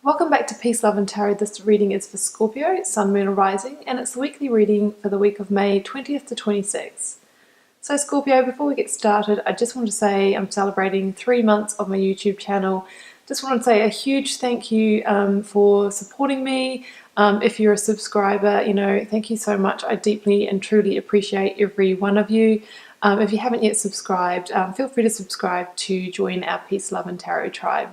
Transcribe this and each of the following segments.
Welcome back to Peace, Love and Tarot. This reading is for Scorpio, Sun, Moon or Rising, and it's the weekly reading for the week of May 20th to 26th. So Scorpio, before we get started, I just want to say I'm celebrating 3 months of my YouTube channel. Just want to say a huge thank you for supporting me. If you're a subscriber, thank you so much. I deeply and truly appreciate every one of you. If you haven't yet subscribed, feel free to subscribe to join our Peace, Love and Tarot tribe.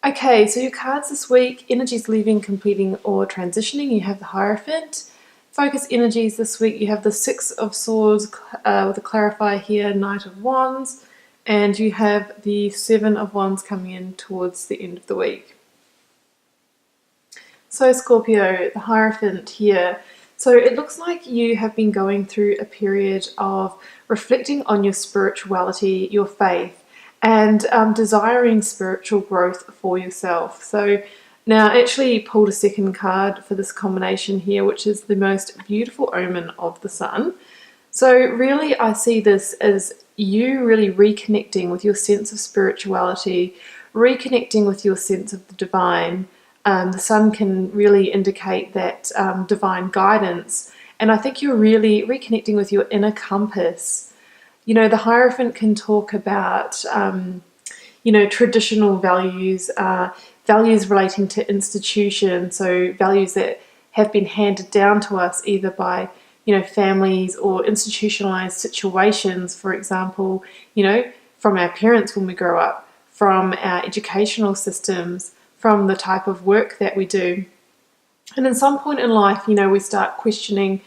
Okay, so your cards this week: energies leaving, completing or transitioning. You have the Hierophant. Focus energies this week, you have the Six of Swords with a clarifier here, Knight of Wands, and you have the Seven of Wands coming in towards the end of the week. So Scorpio, the Hierophant here. So it looks like you have been going through a period of reflecting on your spirituality, your faith, and desiring spiritual growth for yourself. So now I actually pulled a second card for this combination here, which is the most beautiful omen of the Sun. So really I see this as you really reconnecting with your sense of spirituality, reconnecting with your sense of the divine. The Sun can really indicate that divine guidance, and I think you're really reconnecting with your inner compass. The Hierophant can talk about, traditional values, values relating to institution, so values that have been handed down to us either by, families or institutionalized situations, for example, from our parents when we grow up, from our educational systems, from the type of work that we do. And at some point in life, we start questioning,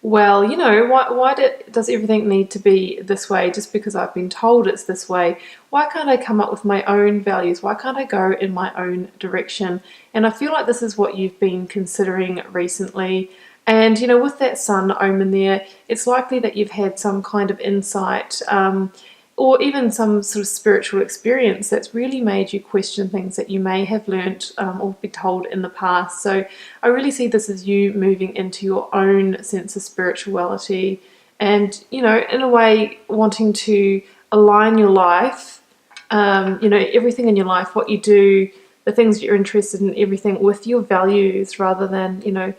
well, why does everything need to be this way just because I've been told it's this way? Why can't I come up with my own values? Why can't I go in my own direction? And I feel like this is what you've been considering recently. And, with that Sun omen there, it's likely that you've had some kind of insight or even some sort of spiritual experience that's really made you question things that you may have learnt or been told in the past. So I really see this as you moving into your own sense of spirituality and, in a way wanting to align your life, everything in your life, what you do, the things that you're interested in, everything with your values rather than,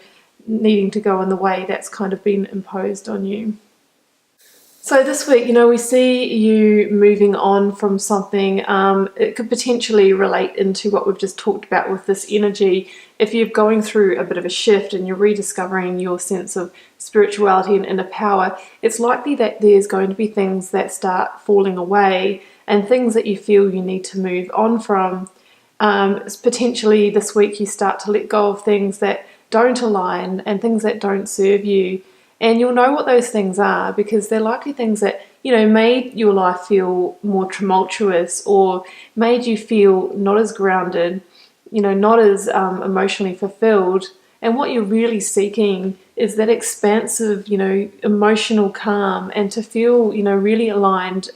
needing to go in the way that's kind of been imposed on you. So this week, we see you moving on from something. It could potentially relate into what we've just talked about with this energy. If you're going through a bit of a shift and you're rediscovering your sense of spirituality and inner power, it's likely that there's going to be things that start falling away and things that you feel you need to move on from. Potentially this week you start to let go of things that don't align and things that don't serve you. And you'll know what those things are because they're likely things that, made your life feel more tumultuous or made you feel not as grounded, not as emotionally fulfilled. And what you're really seeking is that expansive, emotional calm and to feel, really aligned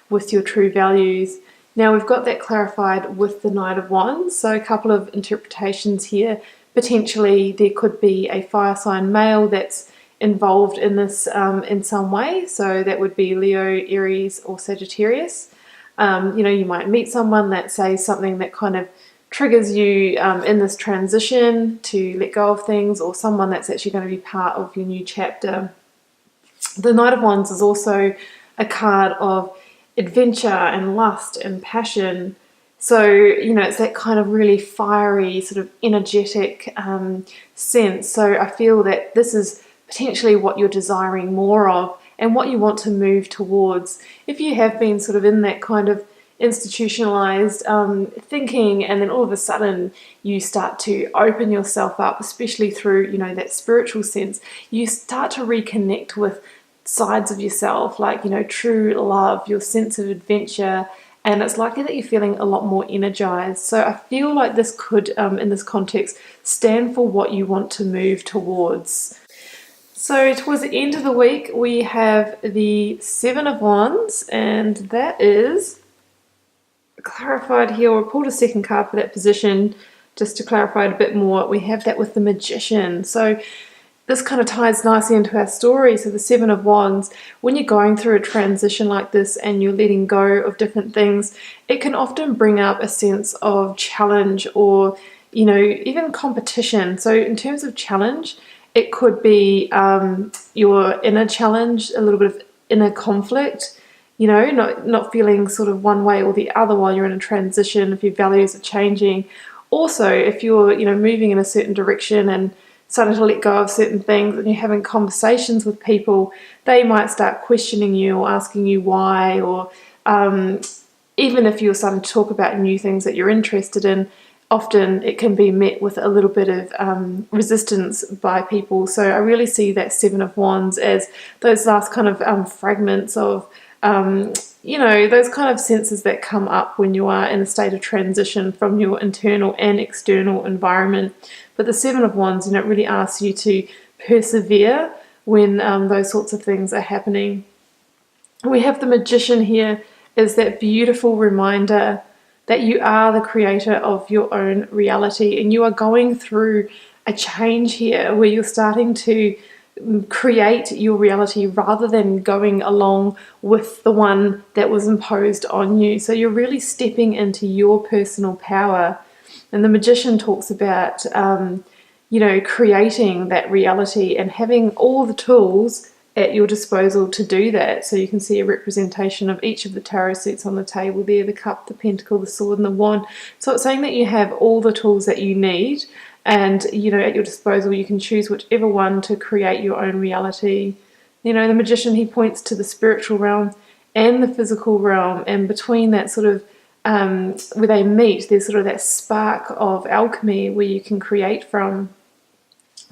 with your true values. Now we've got that clarified with the Knight of Wands. So a couple of interpretations here. Potentially there could be a fire sign male that's involved in this in some way, so that would be Leo, Aries or Sagittarius. You might meet someone that says something that kind of triggers you in this transition to let go of things, or someone that's actually going to be part of your new chapter. The Knight of Wands is also a card of adventure and lust and passion. So, it's that kind of really fiery, sort of energetic sense. So I feel that this is potentially what you're desiring more of and what you want to move towards. If you have been sort of in that kind of institutionalized thinking, and then all of a sudden you start to open yourself up, especially through, that spiritual sense, you start to reconnect with sides of yourself, like, true love, your sense of adventure, and it's likely that you're feeling a lot more energized. So I feel like this could, in this context, stand for what you want to move towards. So towards the end of the week, we have the Seven of Wands, and that is clarified here, or pulled a second card for that position just to clarify it a bit more. We have that with the Magician. So this kind of ties nicely into our story. So the Seven of Wands, when you're going through a transition like this and you're letting go of different things, it can often bring up a sense of challenge or, even competition. So in terms of challenge, it could be your inner challenge, a little bit of inner conflict, not feeling sort of one way or the other while you're in a transition, if your values are changing. Also, if you're, moving in a certain direction and starting to let go of certain things and you're having conversations with people, they might start questioning you or asking you why, or even if you're starting to talk about new things that you're interested in, often it can be met with a little bit of resistance by people. So I really see that Seven of Wands as those last kind of fragments of, those kind of senses that come up when you are in a state of transition from your internal and external environment. But the Seven of Wands, really asks you to persevere when those sorts of things are happening. We have the Magician here as that beautiful reminder that you are the creator of your own reality, and you are going through a change here where you're starting to create your reality rather than going along with the one that was imposed on you. So you're really stepping into your personal power. And the Magician talks about, creating that reality and having all the tools at your disposal to do that. So you can see a representation of each of the tarot suits on the table there, the cup, the pentacle, the sword and the wand. So it's saying that you have all the tools that you need, and at your disposal you can choose whichever one to create your own reality. The Magician, he points to the spiritual realm and the physical realm, and between that sort of where they meet, there's sort of that spark of alchemy where you can create from.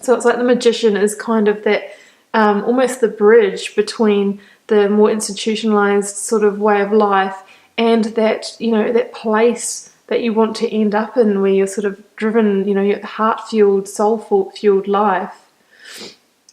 So it's like the Magician is kind of that almost the bridge between the more institutionalized sort of way of life and that, that place that you want to end up in, where you're sort of driven, your heart-fueled, soul-fueled life.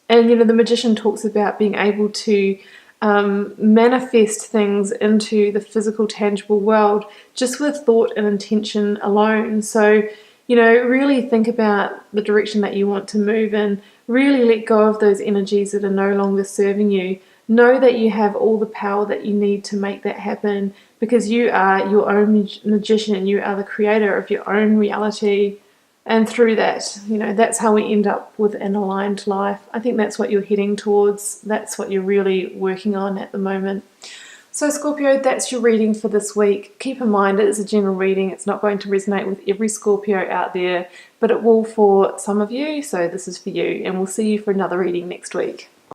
And, the Magician talks about being able to manifest things into the physical, tangible world just with thought and intention alone. So, really think about the direction that you want to move in. Really let go of those energies that are no longer serving you. Know that you have all the power that you need to make that happen, because you are your own magician. You are the creator of your own reality. And through that, that's how we end up with an aligned life. I think that's what you're heading towards. That's what you're really working on at the moment. So Scorpio, that's your reading for this week. Keep in mind it is a general reading. It's not going to resonate with every Scorpio out there, but it will for some of you. So this is for you, and we'll see you for another reading next week.